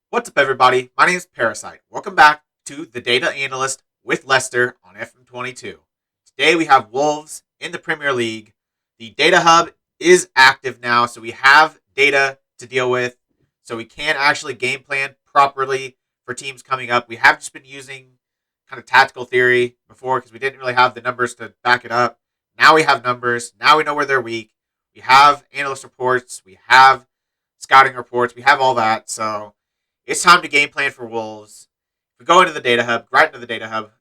What's up, everybody? My name is Parasite. Welcome back to the Data Analyst with Leicester on FM22. Today we have Wolves in the Premier League. The Data Hub is active now, so we have data to deal with, so we can actually game plan properly for teams coming up. We have just been using kind of tactical theory before because we didn't really have the numbers to back it up. Now we have numbers. Now we know where they're weak. We have analyst reports. We have scouting reports. We have all that. So it's time to game plan for Wolves. If we go into the data hub, right into the data hub,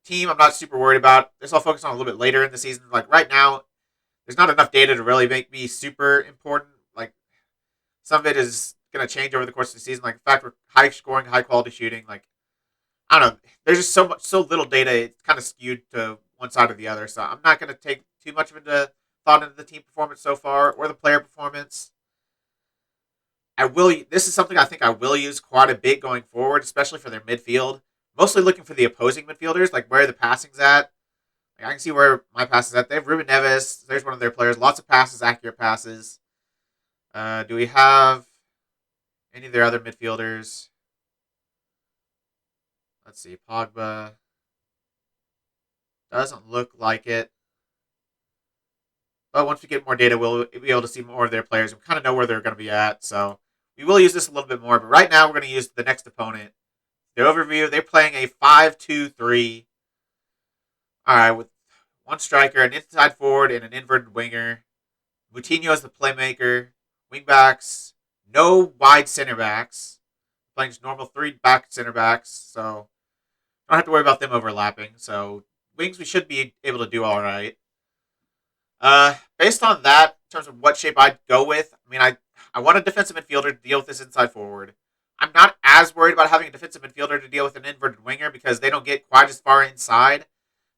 team I'm not super worried about. This I'll focus on a little bit later in the season. Like right now, there's not enough data to really make me super important. Like some of it is going to change over the course of the season. Like the fact we're high scoring, high quality shooting. Like I don't know. There's just so little data. It's kind of skewed to one side or the other. So I'm not going to take too much of a thought into the team performance so far or the player performance. I will. This is something I think I will use quite a bit going forward, especially for their midfield. Mostly looking for the opposing midfielders, like where the passing's at. Like I can see where my pass is at. They have Ruben Neves. There's one of their players. Lots of passes, accurate passes. Do we have any of their other midfielders? Let's see. Pogba doesn't look like it. But once we get more data, we'll be able to see more of their players. We kind of know where they're going to be at. So we will use this a little bit more. But right now, we're going to use the next opponent. Their overview, they're playing a 5-2-3. All right, with one striker, an inside forward, and an inverted winger. Moutinho is the playmaker. Wingbacks, no wide center backs. Playing just normal three back center backs. So don't have to worry about them overlapping. So wings, we should be able to do all right. Based on that, in terms of what shape I'd go with, I want a defensive midfielder to deal with this inside forward. I'm not as worried about having a defensive midfielder to deal with an inverted winger because they don't get quite as far inside.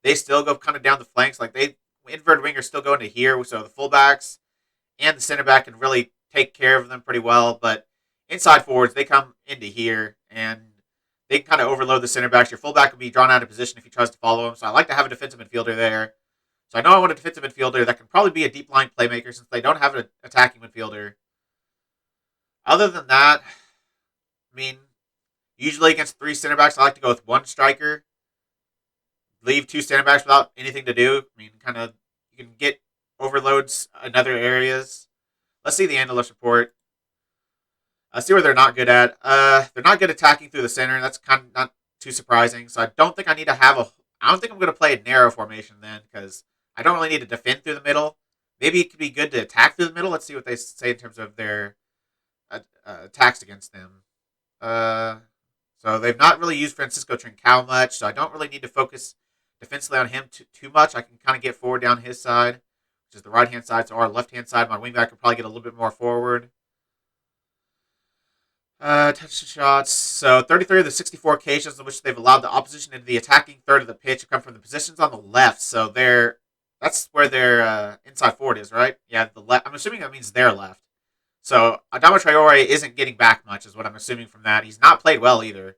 They still go kind of down the flanks. Like they inverted wingers still go into here, so the fullbacks and the center back can really take care of them pretty well. But inside forwards, they come into here and they can kind of overload the center backs. Your fullback will be drawn out of position if he tries to follow him. So I like to have a defensive midfielder there. So I know I want a defensive midfielder that can probably be a deep line playmaker since they don't have an attacking midfielder. Other than that, usually against three center backs, I like to go with one striker. Leave two center backs without anything to do. You can get overloads in other areas. Let's see the analyst report. See where they're not good at. They're not good attacking through the center. That's kind of not too surprising. So I don't think I need to have a. I don't think I'm going to play a narrow formation then because I don't really need to defend through the middle. Maybe it could be good to attack through the middle. Let's see what they say in terms of their attacks against them. Uh, so they've not really used Francisco Trincao much, so I don't really need to focus defensively on him too much. I can kind of get forward down his side, which is the right hand side. So our left hand side, my wingback could probably get a little bit more forward. Touch shots. So 33 of the 64 occasions in which they've allowed the opposition into the attacking third of the pitch have come from the positions on the left. So that's where their inside forward is, right? Yeah, the left. I'm assuming that means their left. So Adama Traore isn't getting back much, is what I'm assuming from that. He's not played well either,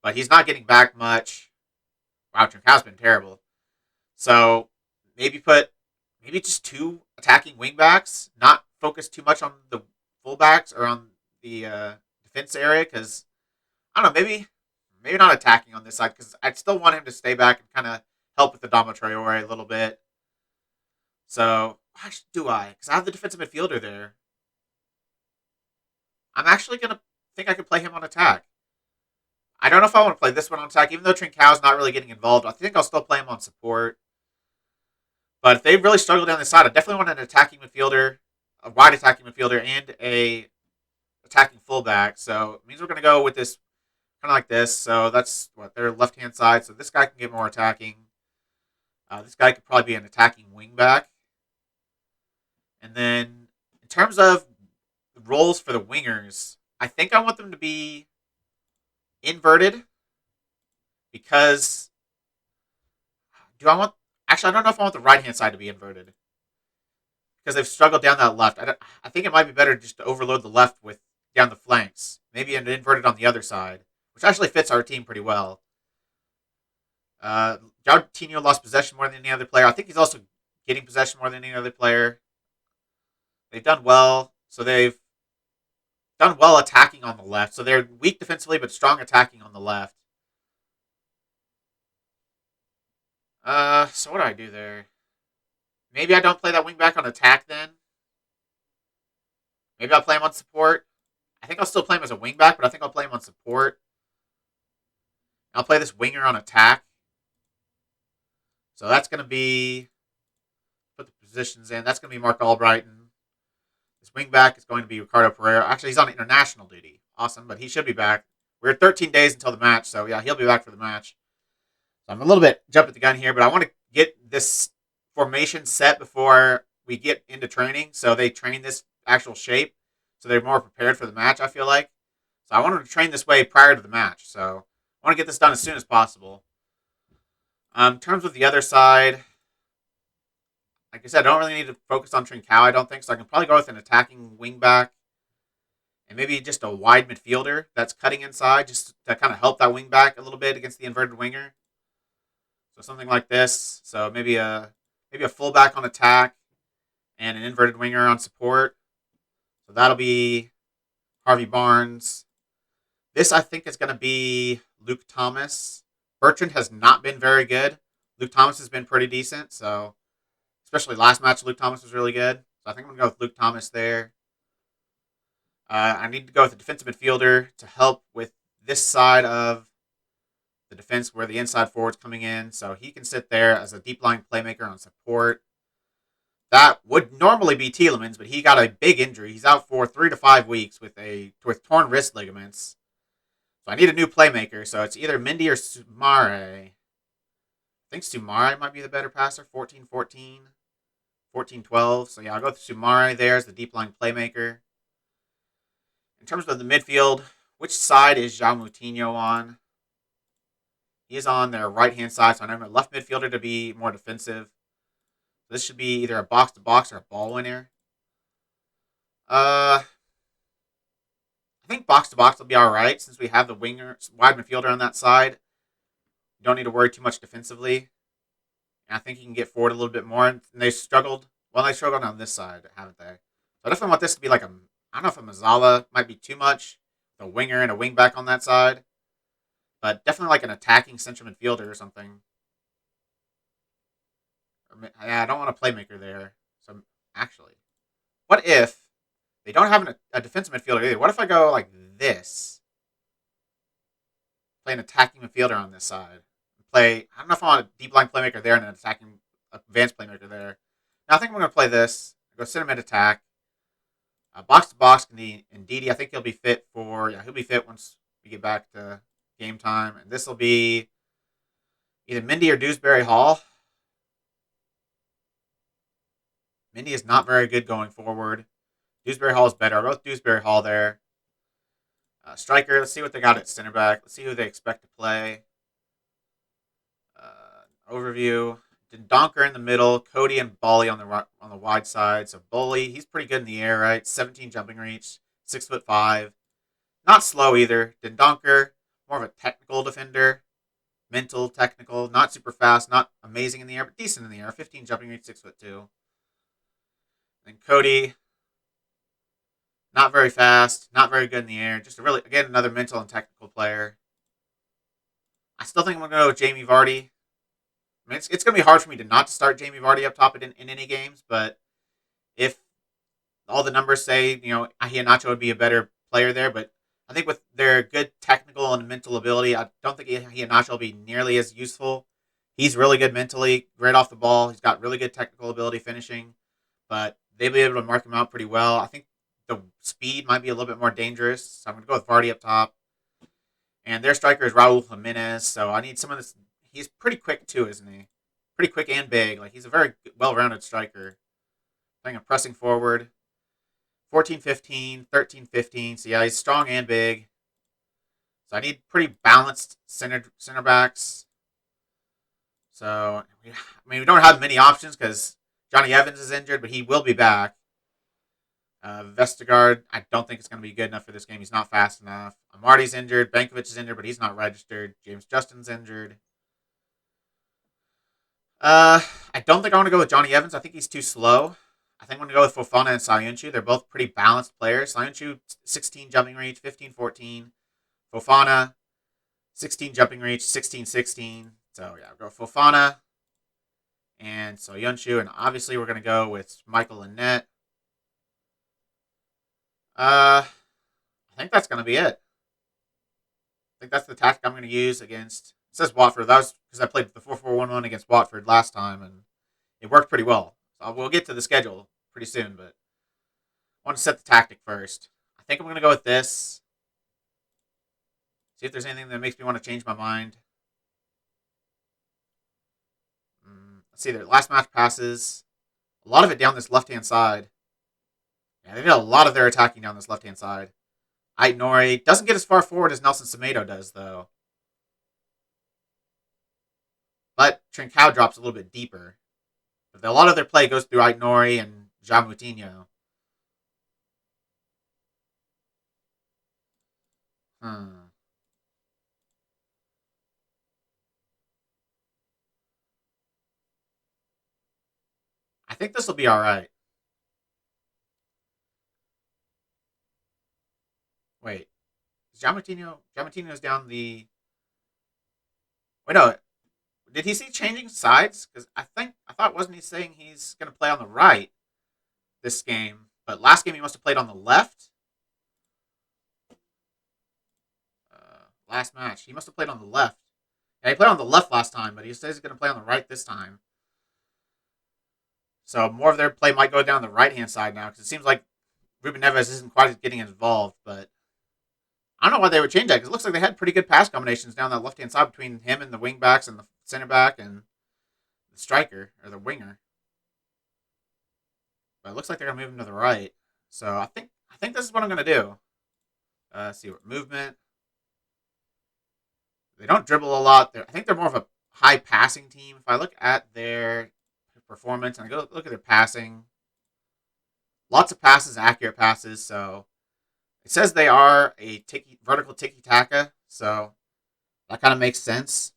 but he's not getting back much. Wow, Trincau's been terrible. So maybe just two attacking wingbacks, not focus too much on the fullbacks or on the defense area because I don't know, maybe not attacking on this side because I'd still want him to stay back and kind of help with the Adama Traore a little bit. So do I? Because I have the defensive midfielder there. I'm actually gonna think I could play him on attack. I don't know if I want to play this one on attack, even though Trincau's not really getting involved. I think I'll still play him on support. But if they really struggle down the side, I definitely want an attacking midfielder, a wide attacking midfielder, and a attacking fullback. So it means we're going to go with this kind of like this. So that's what their left hand side. So this guy can get more attacking. This guy could probably be an attacking wingback. And then in terms of roles for the wingers, I think I want them to be inverted because do I want? Actually, I don't know if I want the right hand side to be inverted because they've struggled down that left. I think it might be better just to overload the left with down the flanks, maybe an inverted on the other side, which actually fits our team pretty well. Jartinho lost possession more than any other player. I think he's also getting possession more than any other player. They've done well, so they've done well attacking on the left. So they're weak defensively, but strong attacking on the left. So what do I do there? Maybe I don't play that wing back on attack then. Maybe I'll play him on support. I think I'll still play him as a wing back, but I think I'll play him on support. I'll play this winger on attack. So that's going to be, put the positions in. That's going to be Mark Albrighton. This wing back is going to be Ricardo Pereira. Actually, he's on international duty. Awesome, but he should be back. We're 13 days until the match, so yeah, he'll be back for the match. So I'm a little bit jumping the gun here, but I want to get this formation set before we get into training, so they train this actual shape, so they're more prepared for the match, I feel like. So I wanted to train this way prior to the match, so I want to get this done as soon as possible. In terms of the other side, like I said, I don't really need to focus on Trincao, I don't think, so I can probably go with an attacking wingback and maybe just a wide midfielder that's cutting inside just to kind of help that wingback a little bit against the inverted winger. So something like this. So maybe a fullback on attack and an inverted winger on support. So that'll be Harvey Barnes. This, I think, is going to be Luke Thomas. Bertrand has not been very good. Luke Thomas has been pretty decent. So, especially last match, Luke Thomas was really good. So I think I'm going to go with Luke Thomas there. I need to go with a defensive midfielder to help with this side of the defense where the inside forward's coming in. So he can sit there as a deep line playmaker on support. That would normally be Tielemans, but he got a big injury. He's out for 3 to 5 weeks with torn wrist ligaments. So I need a new playmaker. So it's either Mendy or Soumare. I think Soumare might be the better passer. 14-14, 14-12. So yeah, I'll go with Soumare there as the deep line playmaker. In terms of the midfield, which side is João Moutinho on? He is on their right-hand side, so I know my left midfielder to be more defensive. This should be either a box-to-box or a ball winner. I think box-to-box will be all right since we have the wide midfielder on that side. You don't need to worry too much defensively. And I think you can get forward a little bit more. And they struggled. Well, they struggled on this side, haven't they? So I definitely want this to be like I don't know if a Mazzala might be too much. A winger and a wing back on that side. But definitely like an attacking central midfielder or something. Yeah, I don't want a playmaker there. So actually, what if they don't have a defensive midfielder either? What if I go like this? Play an attacking midfielder on this side. I don't know if I want a deep line playmaker there and an attacking advanced playmaker there. Now I think I'm going to play this. Go center mid attack. Box to box can be Ndidi. I think he'll be fit he'll be fit once we get back to game time. And this will be either Mendy or Dewsbury Hall. Mendy is not very good going forward. Dewsbury Hall is better. I'll go with Dewsbury Hall there. Striker, let's see what they got at center back. Let's see who they expect to play. Overview. Donker in the middle. Cody and Bolly on the wide side. So Bolly, he's pretty good in the air, right? 17 jumping reach. 6'5". Not slow either. Dendonker, more of a technical defender. Mental, technical. Not super fast. Not amazing in the air, but decent in the air. 15 jumping reach. 6'2". And Cody, not very fast, not very good in the air. Just again, another mental and technical player. I still think I'm going to go with Jamie Vardy. I mean, it's going to be hard for me to not start Jamie Vardy up top in any games, but if all the numbers say, Iheanacho would be a better player there, but I think with their good technical and mental ability, I don't think Iheanacho will be nearly as useful. He's really good mentally, great off the ball. He's got really good technical ability finishing, but they'll be able to mark him out pretty well. I think the speed might be a little bit more dangerous, so I'm going to go with Vardy up top. And their striker is Raul Jimenez, so I need some of this. He's pretty quick too, isn't he? Pretty quick and big. Like, he's a very well-rounded striker. I think I'm pressing forward. 14-15, 13-15. So yeah, he's strong and big. So I need pretty balanced center backs. So, we don't have many options because Johnny Evans is injured, but he will be back. Vestergaard, I don't think it's going to be good enough for this game. He's not fast enough. Amarty's injured. Bankovic is injured, but he's not registered. James Justin's injured. I don't think I want to go with Johnny Evans. I think he's too slow. I think I'm going to go with Fofana and Sayuncu. They're both pretty balanced players. Sayuncu, 16 jumping reach, 15-14. Fofana, 16 jumping reach, 16-16. So, yeah, I'll go Fofana and Sayuncu. And obviously, we're going to go with Michael and net. I think that's going to be it. I think that's the tactic I'm going to use against. It says Watford. That was because I played the 4-4-1-1 against Watford last time, and it worked pretty well. So we'll get to the schedule pretty soon, but I want to set the tactic first. I think I'm going to go with this. See if there's anything that makes me want to change my mind. Let's see. Their last match passes. A lot of it down this left-hand side. Yeah, they did a lot of their attacking down this left-hand side. Ait Nori doesn't get as far forward as Nelson Semedo does, though. But Trincao drops a little bit deeper. But a lot of their play goes through Ait Nori and Jean Moutinho. I think this will be all right. Wait, is Jean Moutinho's down the. Wait, no. Did he see changing sides? Because I thought wasn't he saying he's going to play on the right this game, but last game he must have played on the left. Last match he must have played on the left. Yeah, he played on the left last time, but he says he's going to play on the right this time. So more of their play might go down the right hand side now because it seems like Ruben Neves isn't quite getting involved. But I don't know why they would change that because it looks like they had pretty good pass combinations down that left hand side between him and the wing backs and the center back and the striker or the winger. But it looks like they're gonna move him to the right. So I think this is what I'm gonna do. Let's see what movement. They don't dribble a lot. I think they're more of a high passing team. If I look at their performance and I go look at their passing, lots of passes, accurate passes. So it says they are a vertical tiki taka. So that kind of makes sense.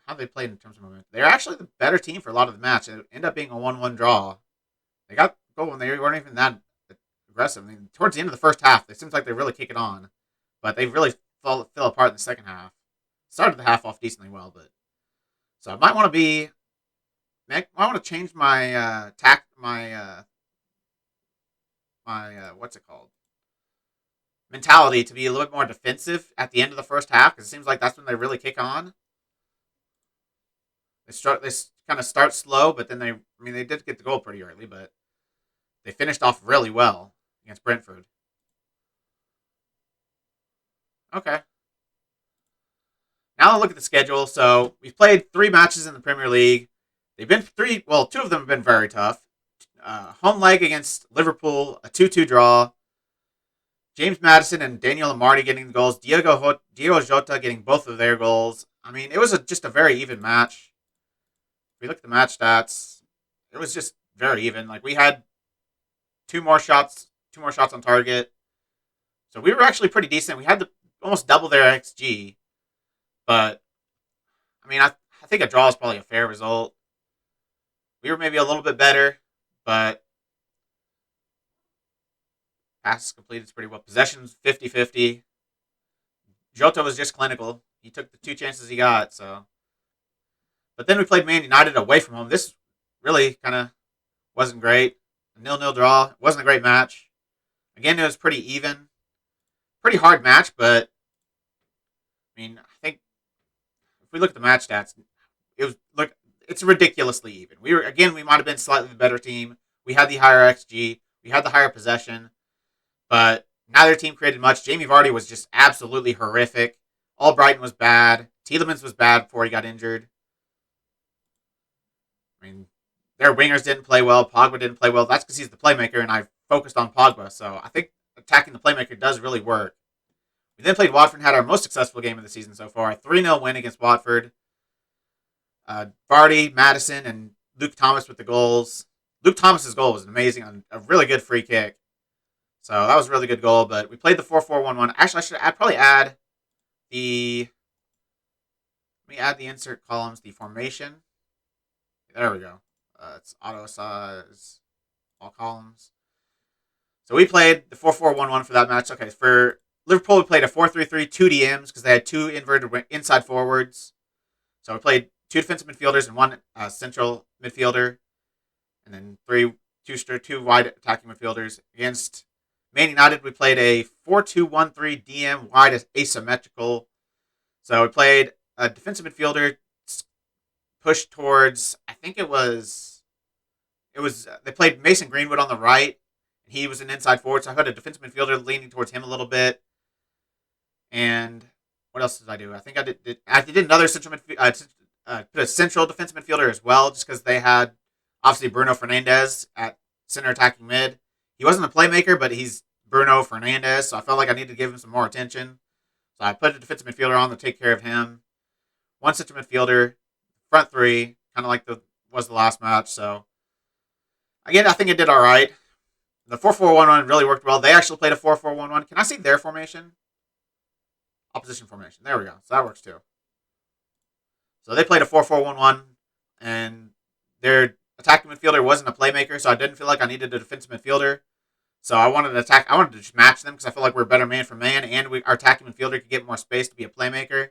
How they played in terms of momentum. They're actually the better team for a lot of the match. It ended up being a 1-1 draw. They got goal when they weren't even that aggressive. I mean, towards the end of the first half, it seems like they really kick it on. But they really fell apart in the second half. Started the half off decently well, but so I might want to be. I want to change my what's it called? Mentality to be a little bit more defensive at the end of the first half because it seems like that's when they really kick on. They kind of start slow, but then they did get the goal pretty early, but they finished off really well against Brentford. Okay. Now I'll look at the schedule. So we've played 3 matches in the Premier League. They've been 2 of them have been very tough. Home leg against Liverpool, a 2-2 draw. James Maddison and Daniel Amartey getting the goals. Diego Jota getting both of their goals. I mean, it was just a very even match. If we look at the match stats, it was just very even. Like we had 2 more shots on target. So we were actually pretty decent. We had almost double their XG. But, I mean, I think a draw is probably a fair result. We were maybe a little bit better, but passes completed pretty well. Possessions 50-50. Jota was just clinical. He took the 2 chances he got. So, but then we played Man United away from home. This really kind of wasn't great. A 0-0 draw. It wasn't a great match. Again, it was pretty even. Pretty hard match, but I mean, I think if we look at the match stats, it's ridiculously even. We might have been slightly the better team. We had the higher XG. We had the higher possession, but neither team created much. Jamie Vardy was just absolutely horrific. Albrighton was bad. Tielemans was bad before he got injured. I mean, their wingers didn't play well. Pogba didn't play well. That's because he's the playmaker, and I focused on Pogba. So I think attacking the playmaker does really work. We then played Watford and had our most successful game of the season so far. A 3-0 win against Watford. Vardy, Maddison, and Luke Thomas with the goals. Luke Thomas's goal was amazing. A really good free kick. So that was a really good goal. But we played the 4-4-1-1. Actually, I'd probably add the... Let me add the insert columns, the formation. There we go. It's auto size, all columns. So we played the 4-4-1-1 for that match. Okay, for Liverpool, we played a 4-3-3, two DMs because they had two inverted inside forwards. So we played two defensive midfielders and one central midfielder, and then two wide attacking midfielders. Against Man United, we played a 4-2-1-3 DM wide asymmetrical. So we played a defensive midfielder pushed towards, I think they played Mason Greenwood on the right. He was an inside forward, so I had a defensive midfielder leaning towards him a little bit. And what else did I do? I think I did another central midfield, put a central defensive midfielder as well, just because they had obviously Bruno Fernandes at center attacking mid. He wasn't a playmaker, but he's Bruno Fernandes, so I felt like I needed to give him some more attention. So I put a defensive midfielder on to take care of him. One central midfielder, front three, kind of like was the last match. So again, I think it did all right. The 4-4-1-1 really worked well. They actually played a 4-4-1-1. Can I see their formation? Opposition formation. There we go. So that works too. So they played a 4-4-1-1, and their attacking midfielder wasn't a playmaker, so I didn't feel like I needed a defensive midfielder. So I wanted to just match them because I feel like we're better man for man, and our attacking midfielder could get more space to be a playmaker.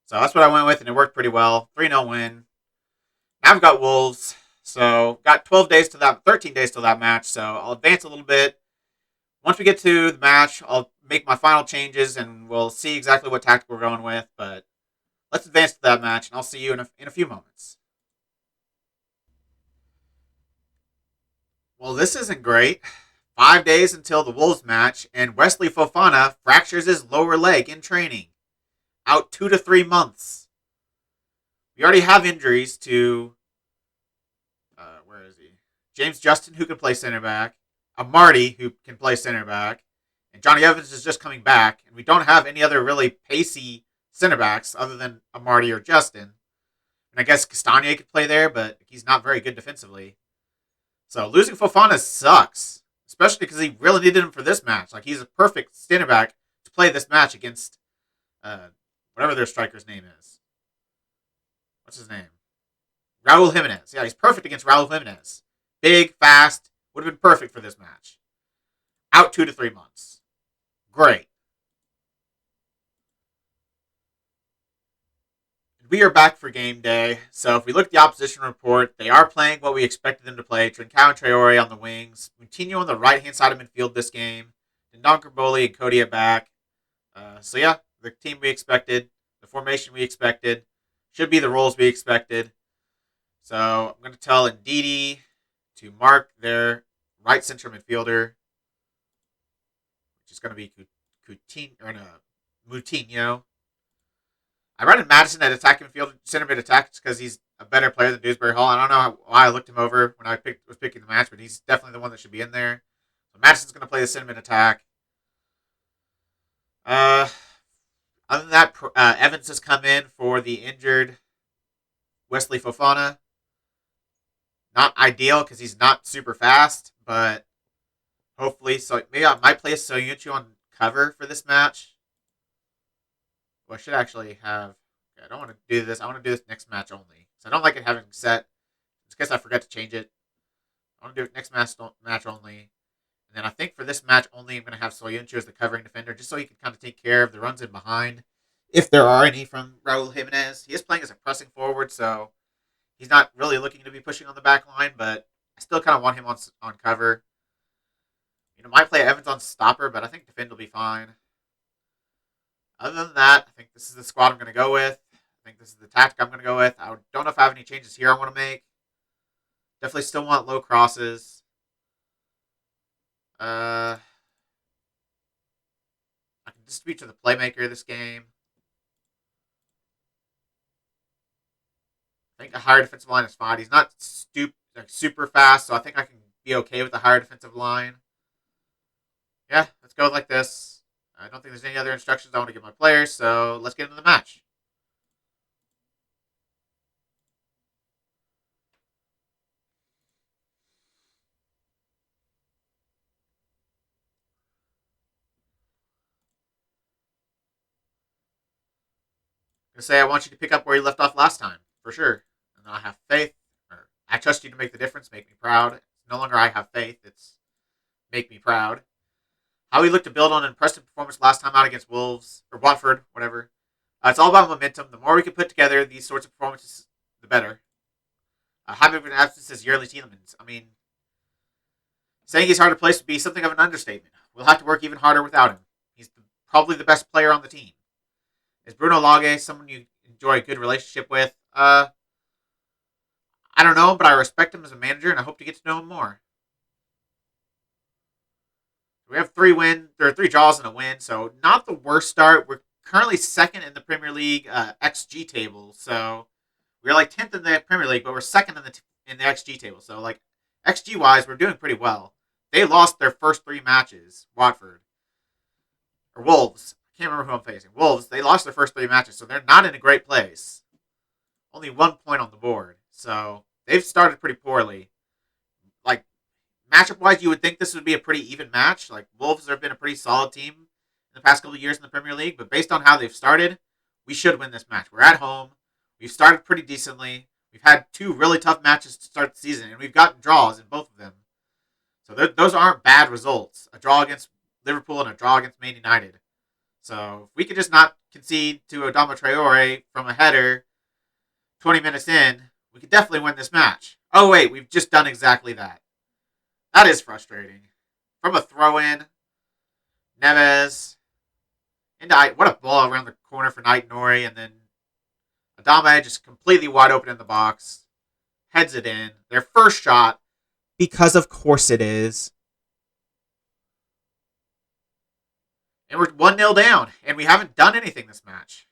So that's what I went with, and it worked pretty well. 3-0 win. Now I've got Wolves. So got 13 days till that match. So I'll advance a little bit. Once we get to the match, I'll make my final changes and we'll see exactly what tactic we're going with. But let's advance to that match, and I'll see you in a few moments. Well, this isn't great. 5 days until the Wolves match, and Wesley Fofana fractures his lower leg in training. Out 2 to 3 months. We already have injuries to where is he? James Justin, who can play center back. Marty, who can play center back. And Johnny Evans is just coming back. And we don't have any other really pacey center backs other than Marty or Justin. And I guess Castagne could play there, but he's not very good defensively. So losing Fofana sucks. Especially because he really needed him for this match. Like, he's a perfect center back to play this match against whatever their striker's name is. What's his name? Raul Jimenez. Yeah, he's perfect against Raul Jimenez. Big, fast. Would have been perfect for this match. Out 2 to 3 months. Great. We are back for game day. So if we look at the opposition report, they are playing what we expected them to play. Trincao and Traore on the wings. Moutinho on the right-hand side of midfield this game. Dendoncker Bowley and Cody at back. So yeah, the team we expected. The formation we expected. Should be the roles we expected. So I'm going to tell Ndidi to mark their right center midfielder, which is going to be Moutinho. I ran in Madison at attacking midfield, center mid attack, because he's a better player than Dewsbury Hall. I don't know why I looked him over when I was picking the match, but he's definitely the one that should be in there. So Madison's going to play the center mid attack. Other than that, Evans has come in for the injured Wesley Fofana. Not ideal because he's not super fast, but hopefully, so maybe I might play Soyuncu on cover for this match. Well, I should actually have. Okay, I don't want to do this. I want to do this next match only. So I don't like it having set. Just in case I forget to change it. I want to do it next match only. And then I think for this match only, I'm going to have Soyuncu as the covering defender, just so he can kind of take care of the runs in behind, if there are any from Raul Jimenez. He is playing as a pressing forward, so he's not really looking to be pushing on the back line, but I still kind of want him on cover. Might play Evans on stopper, but I think defend will be fine. Other than that, I think this is the squad I'm going to go with. I think this is the tactic I'm going to go with. I don't know if I have any changes here I want to make. Definitely still want low crosses. I can distribute to the playmaker this game. I think a higher defensive line is fine. He's not super fast, so I think I can be okay with the higher defensive line. Yeah, let's go like this. I don't think there's any other instructions I want to give my players, so let's get into the match. I'm going to say I want you to pick up where you left off last time, for sure. And I have faith, or I trust you to make the difference, make me proud. It's no longer I have faith, it's make me proud. How we look to build on an impressive performance last time out against Wolves, or Watford, whatever. It's all about momentum. The more we can put together these sorts of performances, the better. Having an absence as yearly Tielemans. I mean, saying he's hard to place would be something of an understatement. We'll have to work even harder without him. He's probably the best player on the team. Is Bruno Lage someone you enjoy a good relationship with? I don't know, but I respect him as a manager, and I hope to get to know him more. We have 3 draws and a win, so not the worst start. We're currently second in the Premier League XG table, so we're like 10th in the Premier League, but we're second in the XG table. So like XG wise, we're doing pretty well. They lost their first 3 matches, Watford or Wolves. I can't remember who I'm facing. Wolves. They lost their first 3 matches, so they're not in a great place. Only 1 point on the board, so they've started pretty poorly. Like matchup wise, you would think this would be a pretty even match. Like Wolves have been a pretty solid team in the past couple of years in the Premier League, but based on how they've started, we should win this match. We're at home. We've started pretty decently. We've had 2 really tough matches to start the season, and we've gotten draws in both of them. So those aren't bad results. A draw against Liverpool and a draw against Man United. So if we could just not concede to Adama Traore from a header 20 minutes in, we could definitely win this match. Oh, wait, we've just done exactly that. That is frustrating. From a throw-in, Neves, and what a ball around the corner for Knight Nori, and then Adama just completely wide open in the box, heads it in. Their first shot, because of course it is. And we're 1-0 down, and we haven't done anything this match.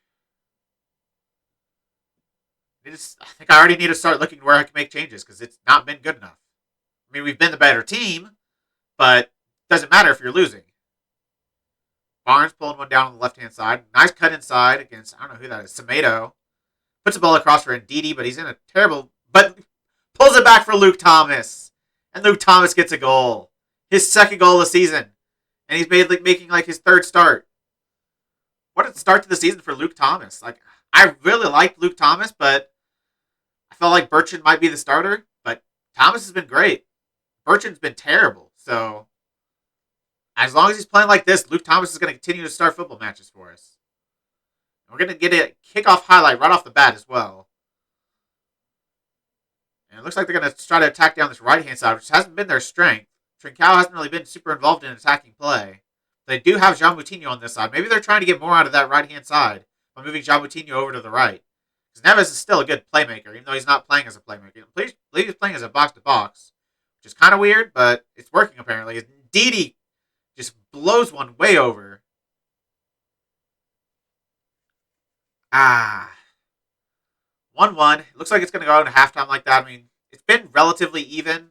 I think I already need to start looking where I can make changes, because it's not been good enough. I mean, we've been the better team, but it doesn't matter if you're losing. Barnes pulling one down on the left-hand side. Nice cut inside against, I don't know who that is, Semedo. Puts the ball across for Ndidi, but he's in a terrible... But pulls it back for Luke Thomas. And Luke Thomas gets a goal. His second goal of the season. And he's making his 3rd start. What a start to the season for Luke Thomas. I really liked Luke Thomas, but I felt like Bertrand might be the starter. But Thomas has been great. Bertrand's been terrible. So as long as he's playing like this, Luke Thomas is going to continue to start football matches for us. And we're going to get a kickoff highlight right off the bat as well. And it looks like they're going to try to attack down this right-hand side, which hasn't been their strength. Trincao hasn't really been super involved in attacking play. They do have Jean Moutinho on this side. Maybe they're trying to get more out of that right-hand side by moving Jean Moutinho over to the right. Because Neves is still a good playmaker, even though he's not playing as a playmaker. I believe he's playing as a box-to-box, which is kind of weird, but it's working apparently. Ndidi just blows one way over. 1-1. It looks like it's going to go into halftime like that. I mean, it's been relatively even.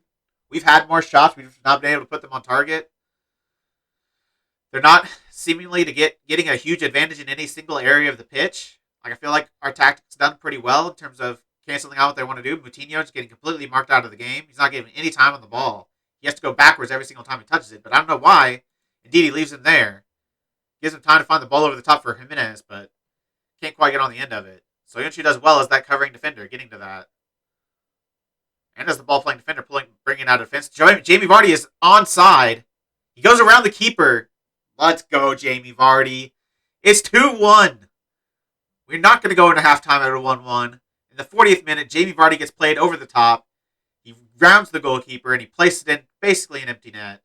We've had more shots. We've not been able to put them on target. They're not seemingly getting a huge advantage in any single area of the pitch. I feel like our tactics done pretty well in terms of canceling out what they want to do. Moutinho's getting completely marked out of the game. He's not getting any time on the ball. He has to go backwards every single time he touches it. But I don't know why. Indeed, he leaves him there. Gives him time to find the ball over the top for Jimenez, but can't quite get on the end of it. So Yonchu does well as that covering defender, getting to that. And as the ball-playing defender, bringing out defense. Jamie Vardy is onside. He goes around the keeper. Let's go, Jamie Vardy. It's 2-1. We're not going to go into halftime at a 1-1. In the 40th minute, Jamie Vardy gets played over the top. He rounds the goalkeeper, and he places it in basically an empty net.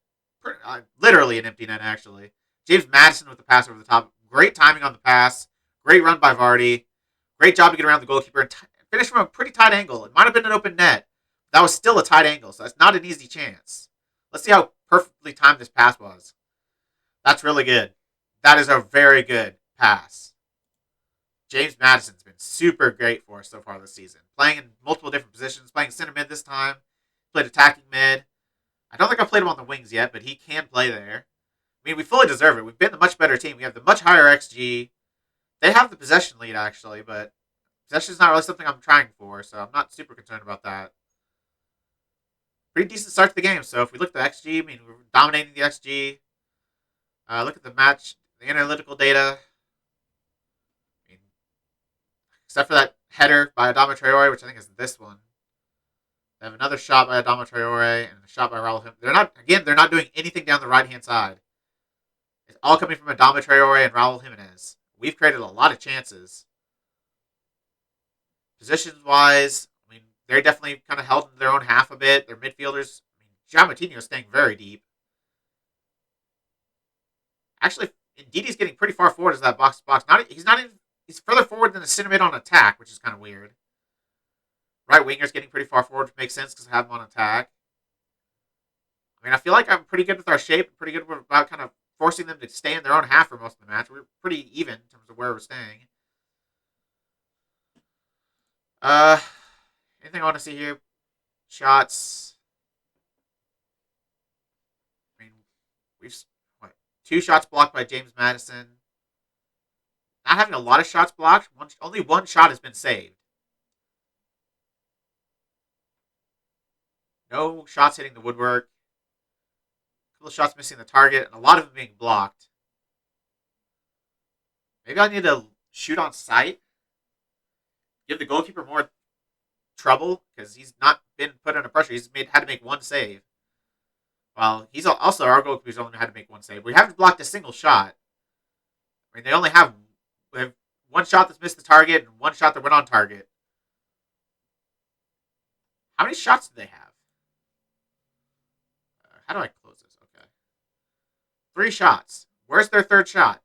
Literally an empty net, actually. James Maddison with the pass over the top. Great timing on the pass. Great run by Vardy. Great job to get around the goalkeeper and finish from a pretty tight angle. It might have been an open net. That was still a tight angle, so that's not an easy chance. Let's see how perfectly timed this pass was. That's really good. That is a very good pass. James Maddison's been super great for us so far this season. Playing in multiple different positions. Playing center mid this time. Played attacking mid. I don't think I've played him on the wings yet, but he can play there. I mean, we fully deserve it. We've been the much better team. We have the much higher XG. They have the possession lead, actually, but possession is not really something I'm trying for, so I'm not super concerned about that. Pretty decent start to the game. So if we look at the XG, I mean, we're dominating the XG. Look at the match, the analytical data. I mean, except for that header by Adama Traore, which I think is this one. They have another shot by Adama Traore and a shot by Raul Jimenez. They're not doing anything down the right-hand side. It's all coming from Adama Traore and Raul Jimenez. We've created a lot of chances. Positions-wise, I mean, they're definitely kind of held in their own half a bit. Their midfielders, I mean, Giammattino is staying very deep. Actually, Ndidi's getting pretty far forward as that box-to-box. He's further forward than the center mid on attack, which is kind of weird. Right winger's getting pretty far forward, which makes sense because I have him on attack. I mean, I feel like I'm pretty good with our shape, pretty good about kind of forcing them to stay in their own half for most of the match. We're pretty even in terms of where we're staying. Anything I want to see here? Shots. I mean, we've 2 shots blocked by James Madison. Not having a lot of shots blocked. Only 1 shot has been saved. No shots hitting the woodwork. A couple of shots missing the target, and a lot of them being blocked. Maybe I need to shoot on sight. Give the goalkeeper more trouble because he's not been put under pressure. He's had to make 1 save. Well, he's also our goalkeeper's only had to make 1 save. We haven't blocked a single shot. I mean, they have 1 shot that's missed the target and 1 shot that went on target. How many shots do they have? How do I close this? Okay. 3 shots. Where's their 3rd shot?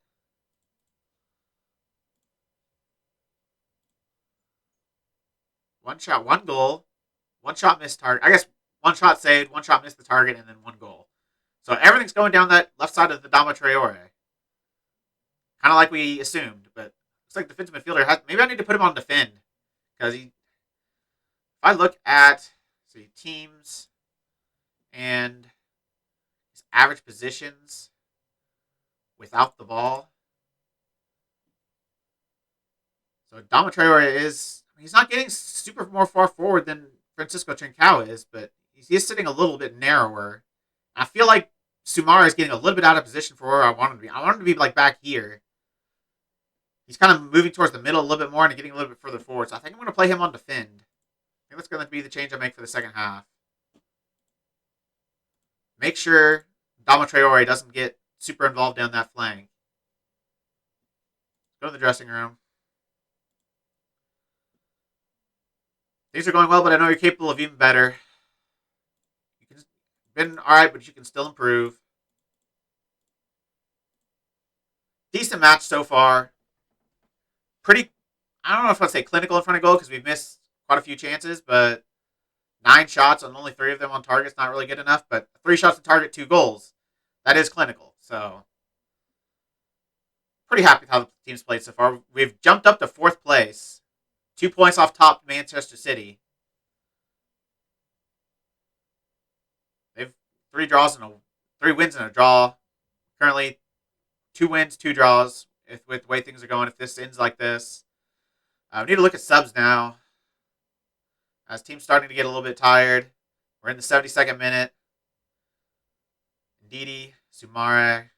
One shot, 1 goal. 1 shot missed target. I guess 1 shot saved, 1 shot missed the target, and then 1 goal. So everything's going down that left side of the Adama Traore. Kind of like we assumed, but looks like the defensive midfielder maybe I need to put him on defend. Because if I look at teams and his average positions without the ball. So Adama Traore he's not getting super more far forward than Francisco Trincao is, but he is sitting a little bit narrower. I feel like Sumara is getting a little bit out of position for where I want him to be. I want him to be like back here. He's kind of moving towards the middle a little bit more and getting a little bit further forward. So I think I'm going to play him on defend. I think that's going to be the change I make for the second half. Make sure Adama Traore doesn't get super involved down that flank. Go to the dressing room. Things are going well, but I know you're capable of even better. You've been alright, but you can still improve. Decent match so far. Pretty, I don't know if I'd say clinical in front of goal because we've missed quite a few chances, but 9 shots and only 3 of them on target is not really good enough. But 3 shots on target, 2 goals. That is clinical. So, pretty happy with how the team's played so far. We've jumped up to 4th place. 2 points off top Manchester City. They've 3 wins and a draw. Currently, 2 wins, 2 draws. With the way things are going, if this ends like this, we need to look at subs now. As team's starting to get a little bit tired. We're in the 72nd minute. Ndidi, Sumare,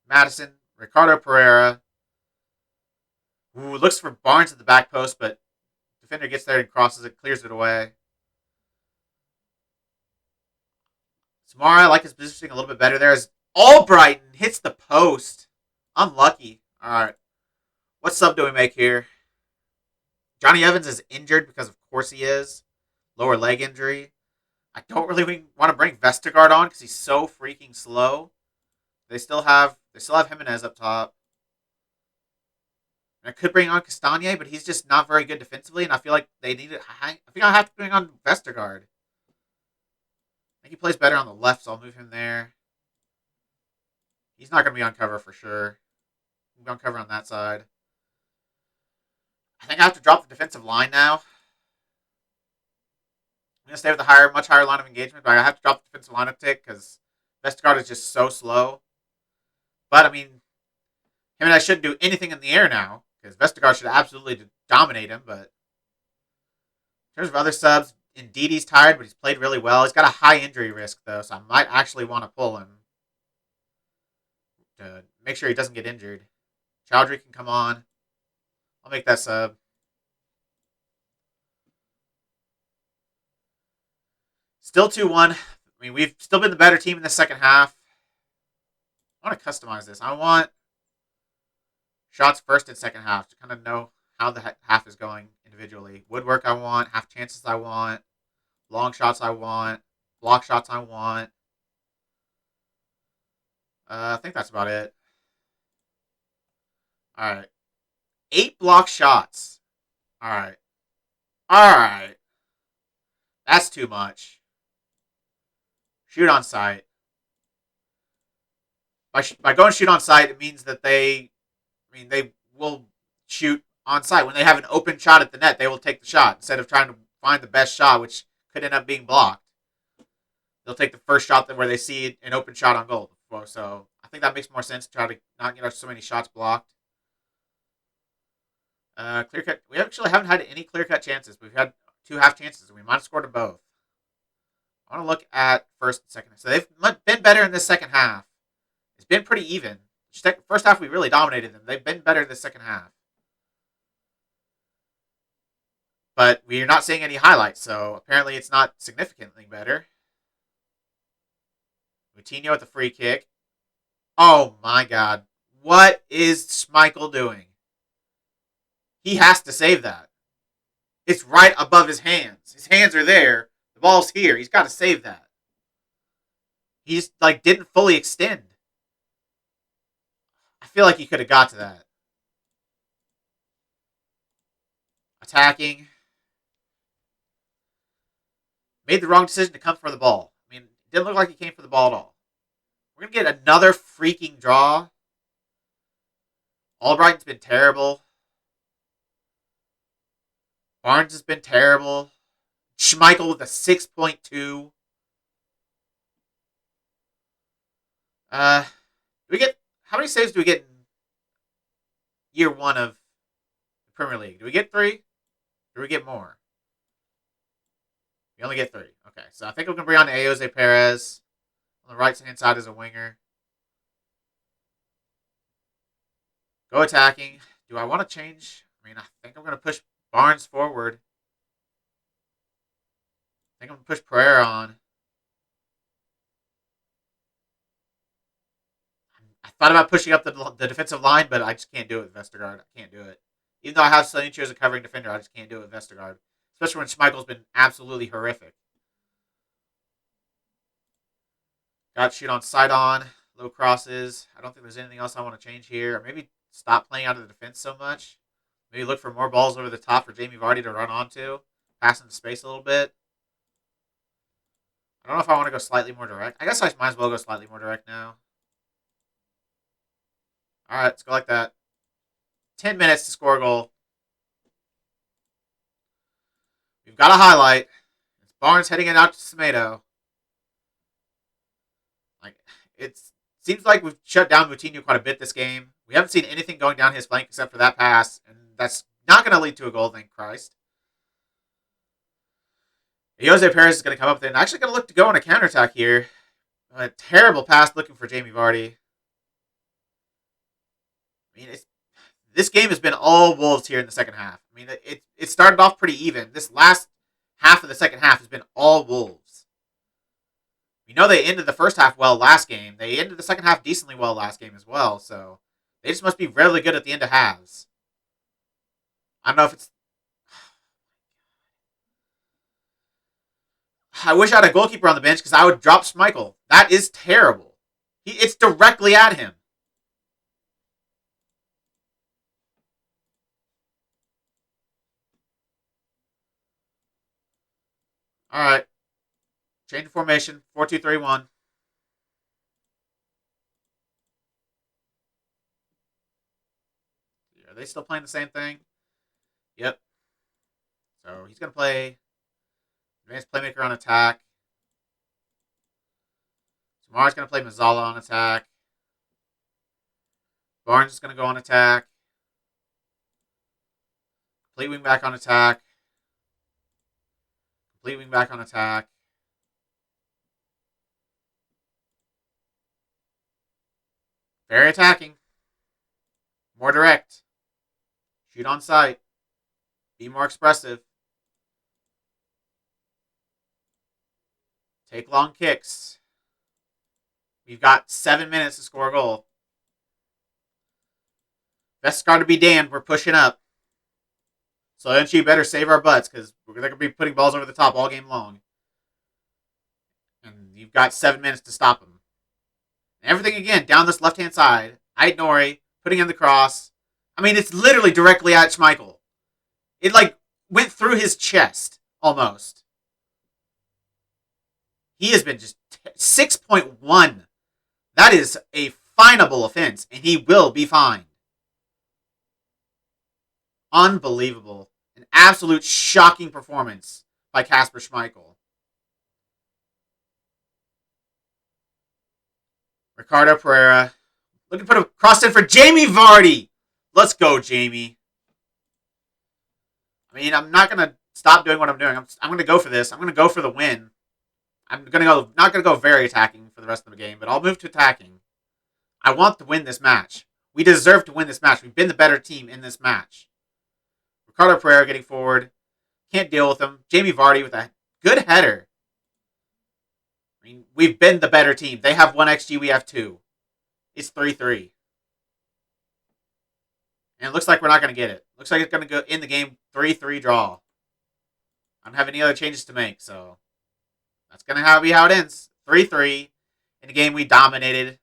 Madison, Ricardo Pereira. Looks for Barnes at the back post, but defender gets there and crosses it, clears it away. Sumare, I like his positioning a little bit better there. As Albrighton hits the post. Unlucky. Alright. What sub do we make here? Johnny Evans is injured because of course he is. Lower leg injury. I don't really want to bring Vestergaard on because he's so freaking slow. They still have Jimenez up top. And I could bring on Castagne, but he's just not very good defensively, and I feel like I think I have to bring on Vestergaard. I think he plays better on the left, so I'll move him there. He's not going to be on cover for sure. I'm going to cover on that side. I think I have to drop the defensive line now. I'm going to stay with a much higher line of engagement, but I have to drop the defensive line a tick because Vestergaard is just so slow. But, I mean, him and I shouldn't do anything in the air now because Vestergaard should absolutely dominate him. But in terms of other subs, Ndidi's tired, but he's played really well. He's got a high injury risk, though, so I might actually want to pull him to make sure he doesn't get injured. Chowdhury can come on. I'll make that sub. Still 2-1. I mean, we've still been the better team in the second half. I want to customize this. I want shots first and second half to kind of know how the half is going individually. Woodwork I want. Half chances I want. Long shots I want. Block shots I want. I think that's about it. All right. 8 block shots. All right. All right. That's too much. Shoot on sight. By going shoot on sight, it means that they will shoot on sight. When they have an open shot at the net, they will take the shot instead of trying to find the best shot, which could end up being blocked. They'll take the first shot where they see an open shot on goal. So I think that makes more sense to try to not get so many shots blocked. Clear cut. We actually haven't had any clear cut chances. We've had 2 half chances, and we might have scored them both. I want to look at first and second. So they've been better in this second half. It's been pretty even. First half, we really dominated them. They've been better in the second half. But we're not seeing any highlights, so apparently it's not significantly better. Coutinho with the free kick. Oh my god. What is Schmeichel doing? He has to save that. It's right above his hands. His hands are there. The ball's here. He's got to save that. He's didn't fully extend. I feel like he could have got to that. Attacking. Made the wrong decision to come for the ball. I mean, it didn't look like he came for the ball at all. We're going to get another freaking draw. Albright's been terrible. Barnes has been terrible. Schmeichel with a 6.2. How many saves do we get in year 1 of the Premier League? Do we get 3? Or do we get more? We only get 3. Okay, so I think we're going to bring on Jose Perez. On the right-hand side as a winger. Go attacking. Do I want to change? I mean, I think I'm going to push Barnes forward. I think I'm going to push Pereira on. I thought about pushing up the defensive line, but I just can't do it with Vestergaard. I can't do it. Even though I have Sancho as a covering defender, I just can't do it with Vestergaard. Especially when Schmeichel's been absolutely horrific. Got shoot on sight on. Low crosses. I don't think there's anything else I want to change here. Or maybe stop playing out of the defense so much. Maybe look for more balls over the top for Jamie Vardy to run onto. Pass into space a little bit. I don't know if I want to go slightly more direct. I guess I might as well go slightly more direct now. All right, let's go like that. 10 minutes to score a goal. We've got a highlight. It's Barnes heading it out to Semedo. It seems like we've shut down Coutinho quite a bit this game. We haven't seen anything going down his flank except for that pass, and that's not going to lead to a goal, thank Christ. Jose Perez is going to come up there and actually going to look to go on a counterattack here. A terrible pass looking for Jamie Vardy. I mean, this game has been all Wolves here in the second half. I mean, it started off pretty even. This last half of the second half has been all Wolves. We know they ended the first half well last game. They ended the second half decently well last game as well. So they just must be really good at the end of halves. I don't know if it's... I wish I had a goalkeeper on the bench because I would drop Schmeichel. That is terrible. It's directly at him. All right. Change of formation. 4-2-3-1. Are they still playing the same thing? Yep. So he's going to play advanced playmaker on attack. Tomorrow's going to play Mazzala on attack. Barnes is going to go on attack. Complete wing back on attack. Complete wing back on attack. Very attacking. More direct. Shoot on sight. Be more expressive. Take long kicks. We've got 7 minutes to score a goal. Vestergaard to be damned. We're pushing up. So then you better save our butts because we're going to be putting balls over the top all game long. And you've got 7 minutes to stop them. And everything again down this left-hand side. Ait-Nouri putting in the cross. I mean, it's literally directly at Schmeichel. It went through his chest almost. He has been just 6.1. That is a finable offense, and he will be fined. Unbelievable. An absolute shocking performance by Kasper Schmeichel. Ricardo Pereira. Looking to put a cross in for Jamie Vardy. Let's go, Jamie. I mean, I'm not going to stop doing what I'm doing. I'm going to go for this. I'm going to go for the win. I'm not going to go very attacking for the rest of the game, but I'll move to attacking. I want to win this match. We deserve to win this match. We've been the better team in this match. Ricardo Pereira getting forward. Can't deal with him. Jamie Vardy with a good header. I mean, we've been the better team. They have 1 XG, we have 2. It's 3-3. And it looks like we're not going to get it. Looks like it's going to go in the game 3-3 draw. I don't have any other changes to make, so that's going to be how it ends. 3-3 in a game we dominated.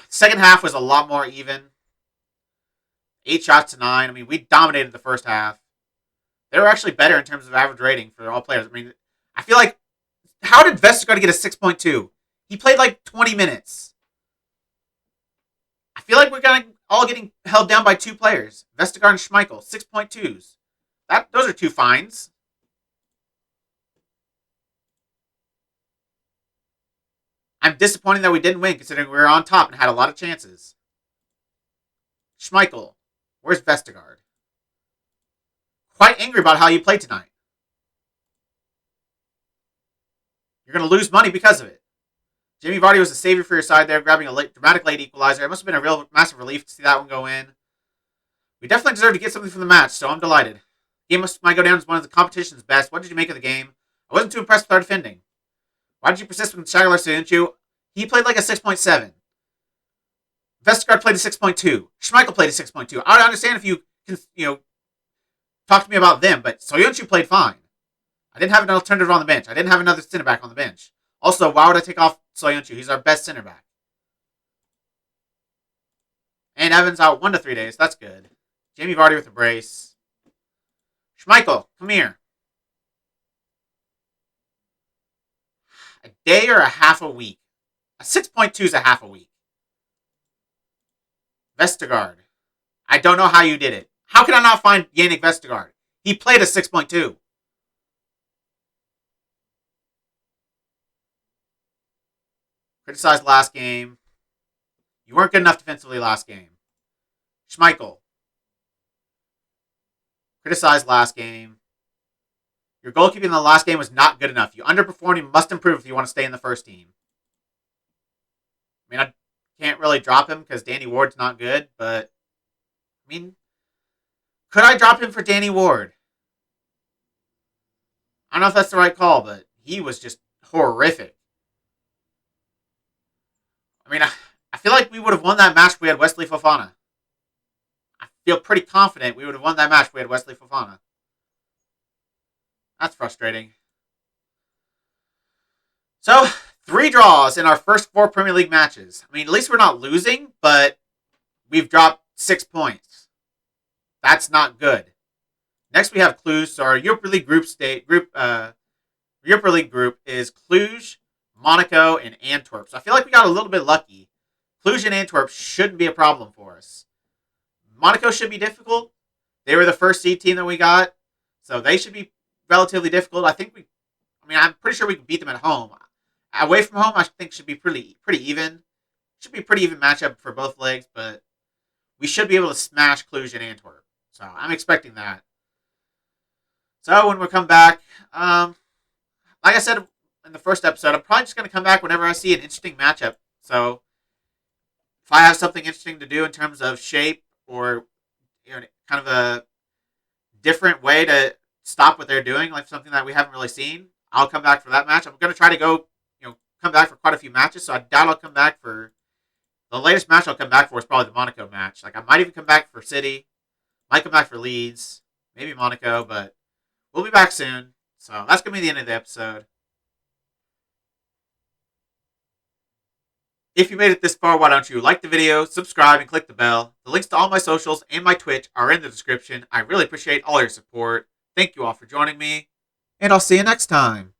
Second half was a lot more even. 8 shots to 9. I mean, we dominated the first half. They were actually better in terms of average rating for all players. I mean, I feel like, how did Vestergaard get a 6.2? He played 20 minutes. I feel like we're all getting held down by 2 players. Vestergaard and Schmeichel, 6.2s. Those are 2 fines. I'm disappointed that we didn't win, considering we were on top and had a lot of chances. Schmeichel, where's Vestergaard? Quite angry about how you played tonight. You're going to lose money because of it. Jamie Vardy was a savior for your side there, grabbing a dramatic late equalizer. It must have been a real massive relief to see that one go in. We definitely deserve to get something from the match, so I'm delighted. The game might go down as one of the competition's best. What did you make of the game? I wasn't too impressed with our defending. Why did you persist with Shagler Soyuncu? He played like a 6.7. Vestergaard played a 6.2. Schmeichel played a 6.2. I would understand if you talk to me about them, but Soyuncu played fine. I didn't have an alternative on the bench. I didn't have another center back on the bench. Also, why would I take off Soyuncu? He's our best center back. And Evans out 1 to 3 days. That's good. Jamie Vardy with a brace. Schmeichel, come here. A day or a half a week? A 6.2 is a half a week. Vestergaard. I don't know how you did it. How can I not find Yannick Vestergaard? He played a 6.2. Criticized last game. You weren't good enough defensively last game. Schmeichel. Criticized last game. Your goalkeeping in the last game was not good enough. You underperformed. You must improve if you want to stay in the first team. I mean, I can't really drop him because Danny Ward's not good, but I mean, could I drop him for Danny Ward? I don't know if that's the right call, but he was just horrific. I mean, I feel like we would have won that match if we had Wesley Fofana. I feel pretty confident we would have won that match if we had Wesley Fofana. That's frustrating. So, 3 draws in our first 4 Premier League matches. I mean, at least we're not losing, but we've dropped 6 points. That's not good. Next, we have Cluj. So our Europa League Europa League group is Cluj, Monaco, and Antwerp. So I feel like we got a little bit lucky. Cluj and Antwerp shouldn't be a problem for us. Monaco should be difficult. They were the first seed team that we got, so they should be relatively difficult. I'm pretty sure we can beat them at home. Away from home, I think should be pretty even. Should be a pretty even matchup for both legs, but we should be able to smash Cluj and Antwerp. So I'm expecting that. So when we come back, like I said in the first episode, I'm probably just going to come back whenever I see an interesting matchup. So if I have something interesting to do in terms of shape or kind of a different way to stop what they're doing, like something that we haven't really seen, I'll come back for that match. I'm gonna try to go, come back for quite a few matches. So I doubt I'll come back for the latest match. I'll come back for is probably the Monaco match. Like I might even come back for City, might come back for Leeds, maybe Monaco, but we'll be back soon. So that's gonna be the end of the episode. If you made it this far, why don't you like the video, subscribe, and click the bell. The links to all my socials and my Twitch are in the description. I really appreciate all your support. Thank you all for joining me, and I'll see you next time.